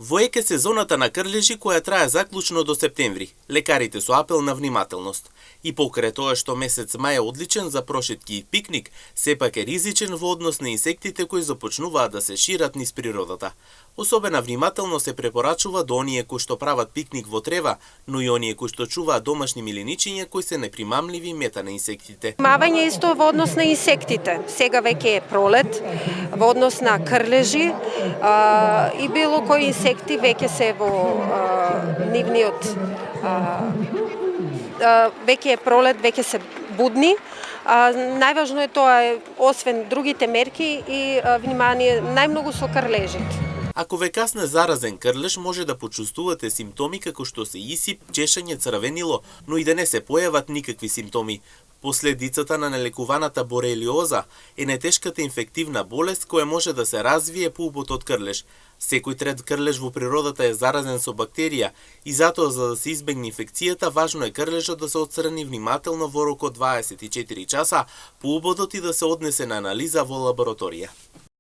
Во еке сезоната на крлежи која трае заклучно до септември, лекарите со апел на внимателност. И покрај тоа што месец мај е одличен за прошетки и пикник, сепак е ризичен во однос на инсектите кои започнуваат да се шират низ природата. Особена внимателност се препорачува до оние кои што прават пикник во трева, но и оние кои што чуваат домашни милиничиња кои се непримамливи мета на инсектите. Внимавање исто во однос на инсектите. Сега веќе е пролет, во однос на крлежи и било кои инсекти веќе се во нивниот веќе е пролет, веќе се будни. Најважно е тоа, освен другите мерки и внимание најмногу со крлежите. Ако ве касне заразен крлеж, може да почувствувате симптоми како што се исип, чешање, црвенило, но и да не се појават никакви симптоми. Последицата на нелекуваната борелиоза е најтешката инфективна болест која може да се развие по убот од крлеж. Секој трет крлеж во природата е заразен со бактерија и затоа за да се избегне инфекцијата, важно е крлежот да се отстрани внимателно во рок од 24 часа по убодот и да се однесе на анализа во лабораторија.